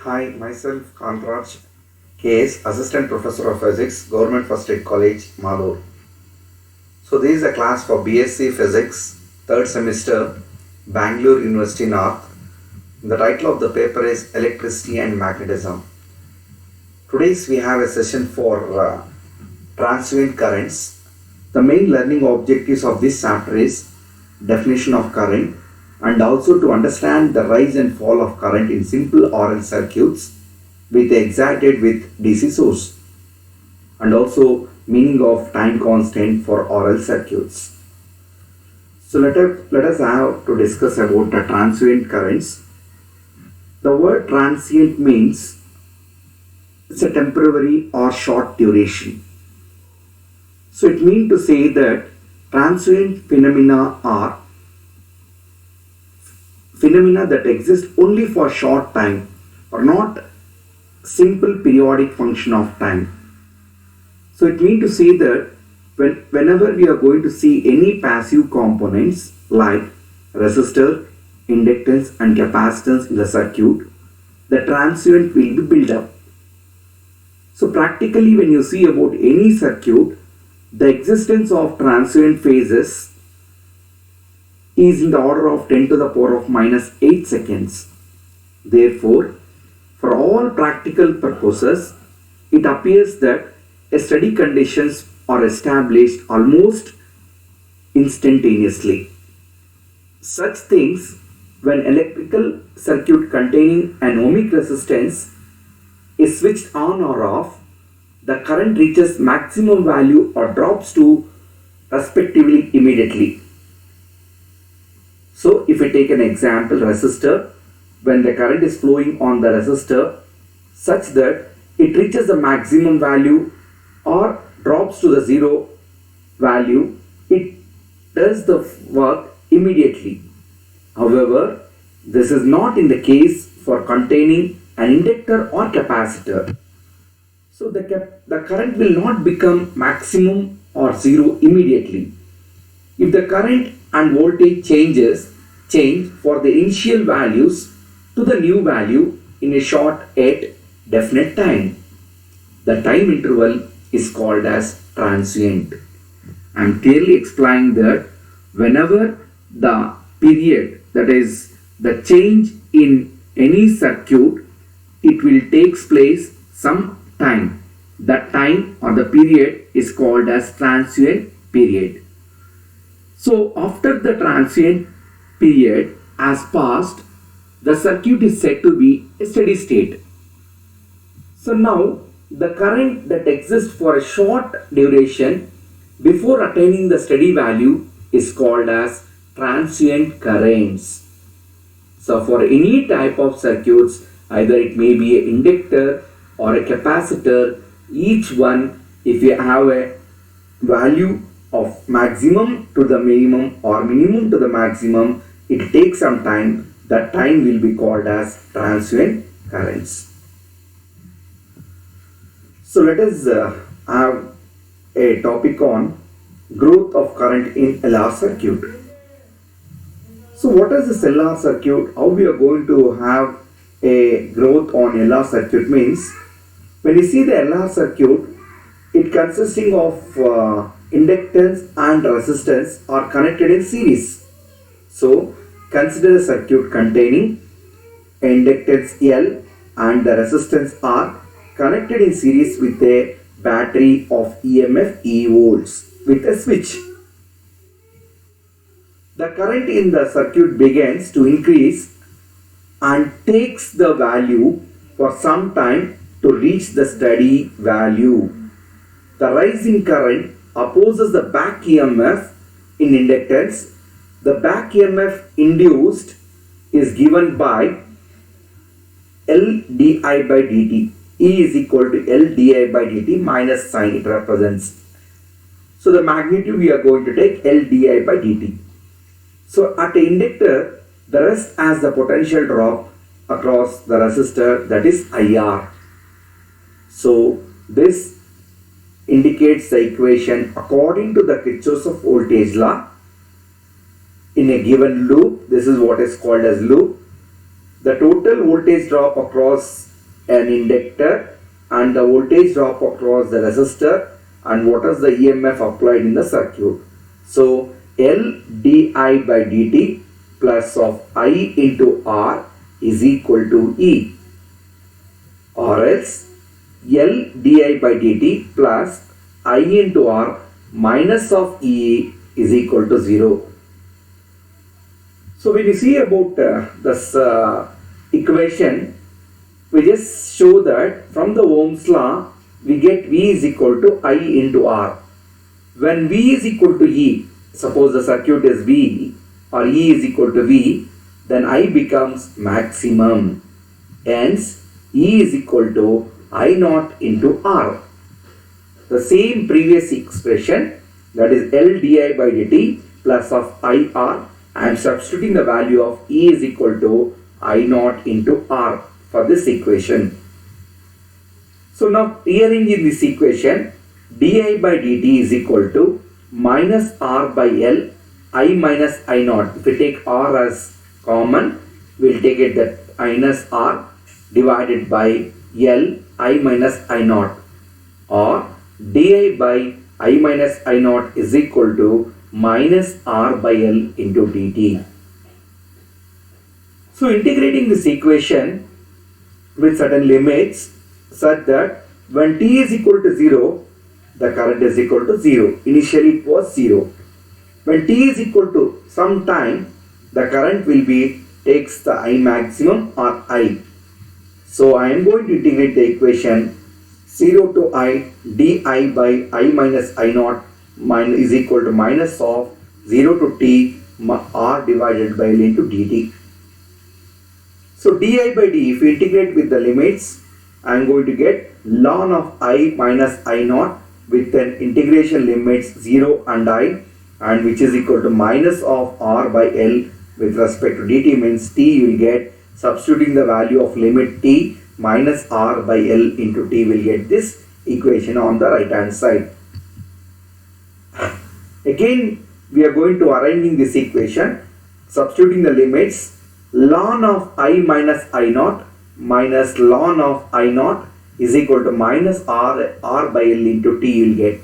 Hi, myself Kantraj, KS, Assistant Professor of Physics, Government First Aid College, Malur. So this is a class for BSc Physics, third semester, Bangalore University North. The title of the paper is Electricity and Magnetism. Today we have a session for transient currents. The main learning objectives of this chapter is definition of current and also to understand the rise and fall of current in simple RL circuits excited with DC source, and also meaning of time constant for RL circuits. So let us have to discuss about the transient currents. The word transient means it's a temporary or short duration. So it means to say that transient phenomena are phenomena that exist only for short time or not simple periodic function of time. So it means to say that whenever we are going to see any passive components like resistor, inductance and capacitance in the circuit, the transient will be built up. So practically when you see about any circuit, the existence of transient phases is in the order of 10 to the power of minus 8 seconds. Therefore, for all practical purposes, it appears that steady conditions are established almost instantaneously. Such things when electrical circuit containing an ohmic resistance is switched on or off, the current reaches maximum value or drops to respectively immediately. So if we take an example, resistor, when the current is flowing on the resistor such that it reaches the maximum value or drops to the zero value, it does the work immediately. However, this is not in the case for containing an inductor or capacitor. So the current will not become maximum or zero immediately. If the current and voltage change for the initial values to the new value in a short yet definite time, the time interval is called as transient. I am clearly explaining that whenever the period, that is the change in any circuit, it will take place some time. That time or the period is called as transient period. So after the transient period has passed, the circuit is said to be a steady state. So now the current that exists for a short duration before attaining the steady value is called as transient currents. So for any type of circuits, either it may be an inductor or a capacitor, each one, if you have a value of maximum to the minimum or minimum to the maximum, it takes some time. That time will be called as transient currents. So let us have a topic on growth of current in LR circuit. So what is this LR circuit? How we are going to have a growth on LR circuit means, when you see the LR circuit, it consisting of inductance and resistance are connected in series. So consider a circuit containing inductance L and the resistance R connected in series with a battery of EMF E volts with a switch. The current in the circuit begins to increase and takes the value for some time to reach the steady value. The rise in current opposes the back EMF in inductance. The back EMF induced is given by L di by dt. E is equal to L di by dt minus sign it represents. So the magnitude we are going to take L di by dt. So at the inductor, the rest has the potential drop across the resistor, that is IR. So this indicates the equation according to the Kirchhoff's voltage law. In a given loop, this is what is called as loop. The total voltage drop across an inductor and the voltage drop across the resistor and what is the EMF applied in the circuit. So L di by dt plus of I into R is equal to E, or else L di by dt plus I into R minus of E is equal to 0. So when you see about this equation, we just show that from the Ohm's law we get V is equal to I into R. When V is equal to E, suppose the circuit is V or E is equal to V, then I becomes maximum. Hence E is equal to I naught into R. The same previous expression, that is L di by dt plus of IR, I am substituting the value of E is equal to I naught into R for this equation. So now rearranging this equation, di by dt is equal to minus R by L, I minus I naught. If we take R as common, we will take it that minus R divided by L, I minus I naught, or di by I minus I naught is equal to minus R by L into dt. So integrating this equation with certain limits such that when t is equal to 0, the current is equal to 0. Initially it was 0. When t is equal to some time, the current will be takes the I maximum or I. So I am going to integrate the equation 0 to I di by I minus I naught is equal to minus of 0 to t R divided by L into dt. So di by d, if we integrate with the limits, I am going to get ln of I minus I naught with an integration limits 0 and I, and which is equal to minus of R by L with respect to dt, means t you will get, substituting the value of limit t minus R by L into t, will get this equation on the right hand side. Again we are going to arranging this equation, substituting the limits, ln of I minus I naught minus ln of I naught is equal to minus R by L into t you will get,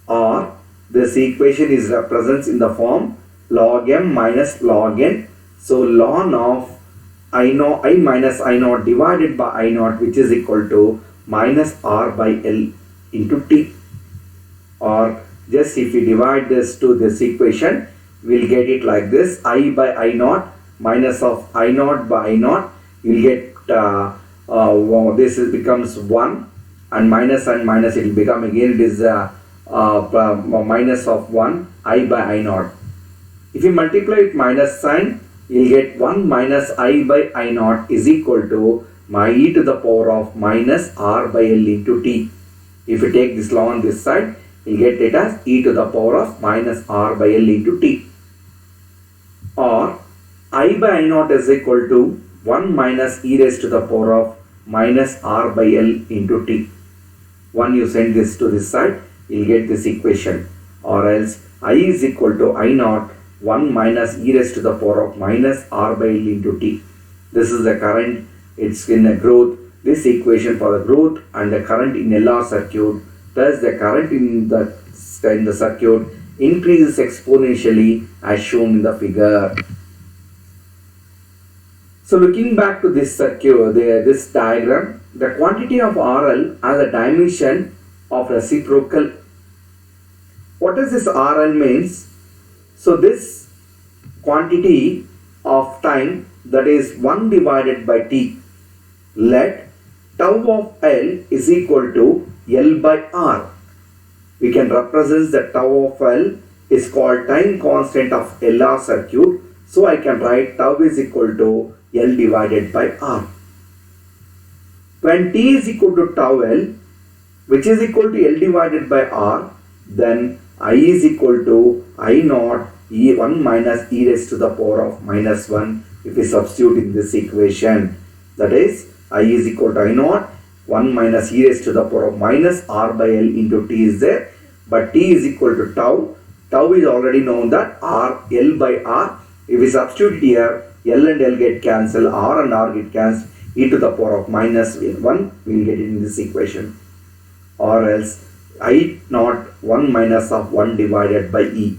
or this equation is represents in the form log m minus log n. So ln of I minus I naught divided by I naught, which is equal to minus R by L into t, or just if we divide this to this equation, we will get it like this: I by I naught minus of I naught by I naught, you will get this becomes 1, and minus it will become again it is minus of 1 I by I naught. If you multiply with minus sign, you will get 1 minus I by I naught is equal to my e to the power of minus R by L into t. If you take this law on this side, you will get it as e to the power of minus R by L into t, or I by I naught is equal to 1 minus e raised to the power of minus R by L into t. When you send this to this side, you will get this equation, or else I is equal to I naught 1 minus e raised to the power of minus R by L into t. This is the current, it's in the growth, this equation for the growth and the current in LR circuit, thus the current in the circuit increases exponentially as shown in the figure. So looking back to this circuit, this diagram, the quantity of RL as a dimension of reciprocal. What does this RL means? So this quantity of time, that is 1 divided by t, let tau of L is equal to L by R. We can represent the tau of L is called time constant of LR circuit. So I can write tau is equal to L divided by R. When t is equal to tau L, which is equal to L divided by R, then I is equal to I naught E1 minus e raised to the power of minus 1 if we substitute in this equation. That is, I is equal to I naught 1 minus e raised to the power of minus R by L into t is there, but t is equal to tau. Tau is already known that R, L by R. If we substitute here, L and L get cancelled, R and R get cancelled. e to the power of minus 1 we will get it in this equation, or else I naught 1 minus of 1 divided by E.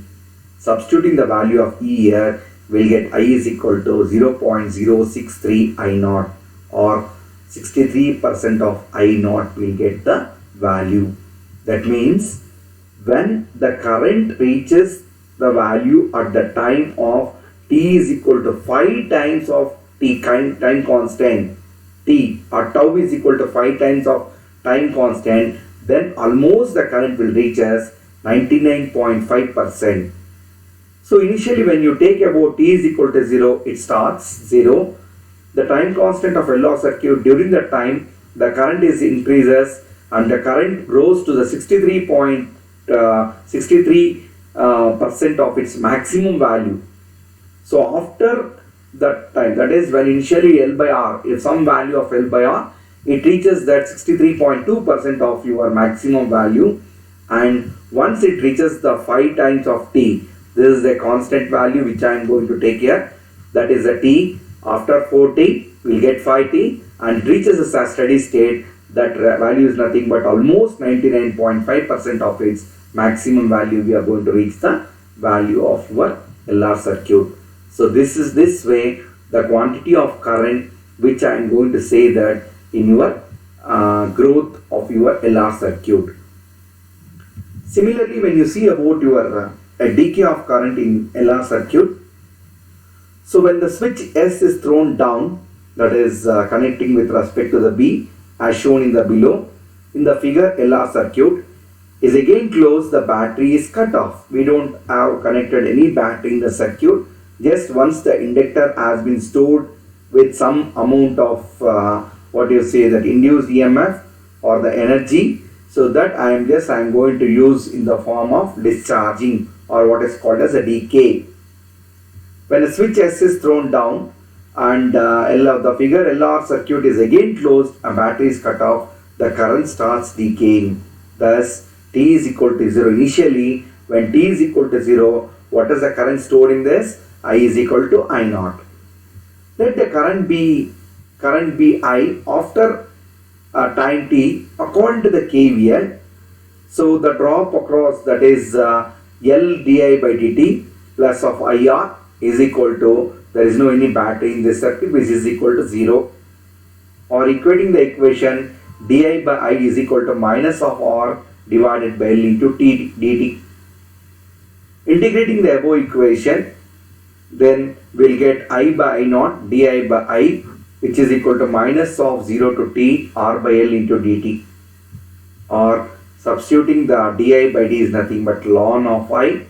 Substituting the value of E here, we'll get I is equal to 0.063 I naught, or 63% of I naught will get the value. That means when the current reaches the value at the time of t is equal to 5 times of t time constant t, or tau is equal to 5 times of time constant, then almost the current will reach as 99.5%. So initially when you take about t is equal to 0, it starts 0. The time constant of LR circuit, during the time the current is increases and the current grows to the 63% of its maximum value. So after that time, that is when initially L by R, if some value of L by R, it reaches that 63.2% of your maximum value, and once it reaches the 5 times of t, this is a constant value which I am going to take here, that is a t. After 4t we will get 5t, and reaches a steady state, that value is nothing but almost 99.5% of its maximum value. We are going to reach the value of your LR circuit. So this is this way the quantity of current which I am going to say that in your growth of your LR circuit. Similarly, when you see about your a decay of current in LR circuit, so when the switch S is thrown down, that is connecting with respect to the B as shown in the below, in the figure LR circuit is again closed, the battery is cut off. We don't have connected any battery in the circuit. Just once the inductor has been stored with some amount of that induced EMF or the energy, so that I am going to use in the form of discharging, or what is called as a decay. When a switch S is thrown down and the figure LR circuit is again closed, a battery is cut off, the current starts decaying. Thus t is equal to 0. Initially when t is equal to 0, what is the current stored in this? I is equal to I naught. Let the current be I after time t according to the KVL. So the drop across, that is L di by dt plus of IR is equal to, there is no any battery in this circuit, which is equal to 0, or equating the equation di by I is equal to minus of R divided by L into t dt. Integrating the above equation, then we'll get I by I naught di by I, which is equal to minus of 0 to t R by L into dt, or substituting the di by d is nothing but ln of I,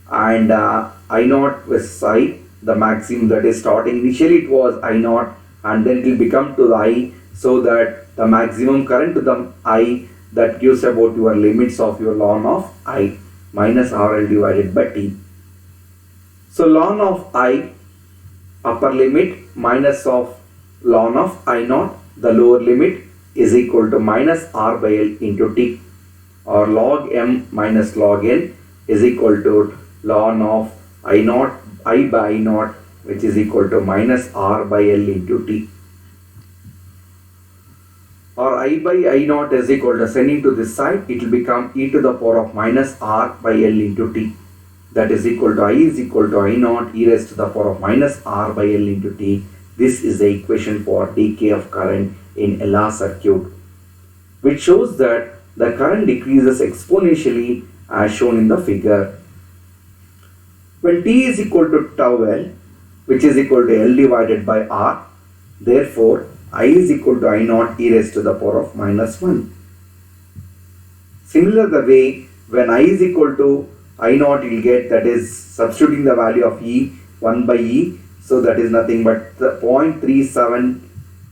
and I naught with I, the maximum, that is starting initially it was I naught and then it will become to the I, so that the maximum current to the I, that gives about your limits of your ln of I minus RL divided by t. So ln of I upper limit minus of ln of I naught, the lower limit, is equal to minus R by L into t, or log m minus log n is equal to ln of I naught, I by I naught, which is equal to minus R by L into t. Or I by I naught is equal to, sending to this side, it will become e to the power of minus R by L into t. That is equal to I is equal to I naught e raised to the power of minus R by L into t. This is the equation for decay of current in LR circuit, which shows that the current decreases exponentially as shown in the figure. When t is equal to tau L, which is equal to L divided by R, therefore I is equal to I naught e raised to the power of minus 1. Similar the way when I is equal to I naught, you will get, that is substituting the value of E 1 by E, so that is nothing but the 0.37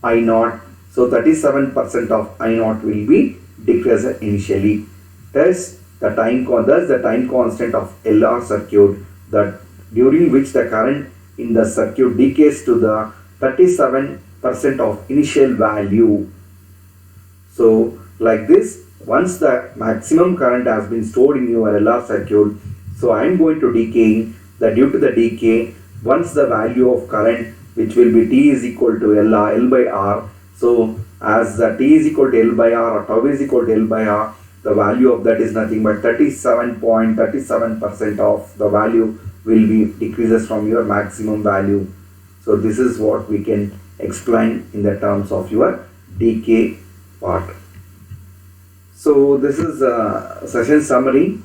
I naught. So 37% of I naught will be decreased initially. Thus the time constant of LR circuit, that during which the current in the circuit decays to the 37% of initial value. So like this, once the maximum current has been stored in your LR circuit, so I am going to decaying, that due to the decay, once the value of current, which will be t is equal to L by R, So as t is equal to L by R or tau is equal to L by R, the value of that is nothing but 37.37% of the value will be decreases from your maximum value. So this is what we can explain in the terms of your decay part. So this is a session summary,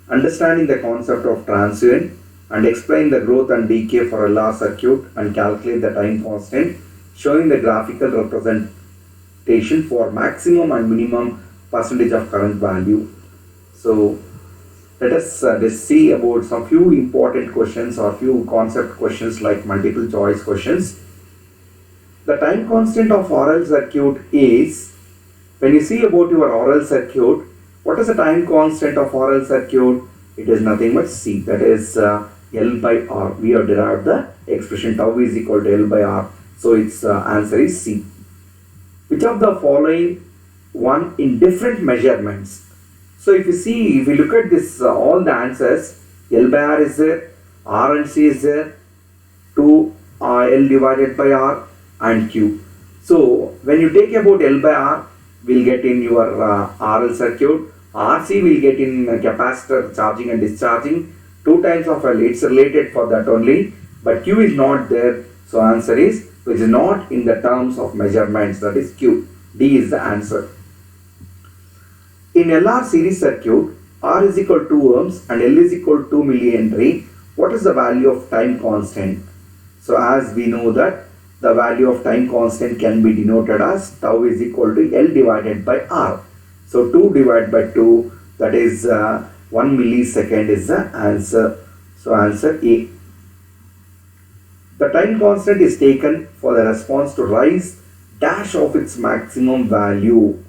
understanding the concept of transient and explain the growth and decay for a LR circuit and calculate the time constant, showing the graphical representation for maximum and minimum percentage of current value. So let us just see about some few important questions or few concept questions like multiple choice questions. The time constant of RL circuit is, when you see about your RL circuit, what is the time constant of RL circuit? It is nothing but C, that is L by R. We have derived the expression tau is equal to L by R. So its answer is C. Which of the following one in different measurements? So if you look at this, all the answers, L by R is there, R and C is there, 2 L divided by R and Q. So when you take about L by R, will get in your RL circuit, RC will get in capacitor charging and discharging, 2 times of L, it's related for that only, but Q is not there. So answer is, which is not in the terms of measurements, that is Q. D is the answer. In LR series circuit, R is equal to 2 ohms and L is equal to 2 millihenry. What is the value of time constant? So as we know that the value of time constant can be denoted as tau is equal to L divided by R. So 2 divided by 2, that is 1 millisecond is the answer. So answer A. The time constant is taken for the response to rise dash of its maximum value.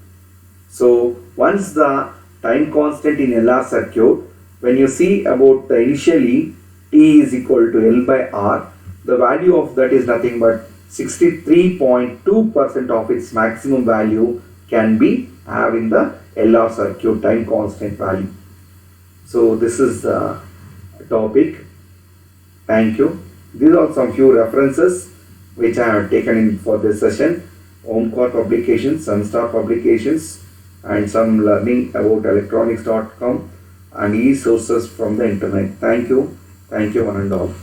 So once the time constant in LR circuit, when you see about the initially T is equal to L by R, the value of that is nothing but 63.2% of its maximum value can be having the LR circuit time constant value. So this is the topic. Thank you. These are some few references which I have taken in for this session. Omcore publications, Sunstar publications, and some learning about electronics.com and e-sources from the internet. Thank you. Thank you one and all.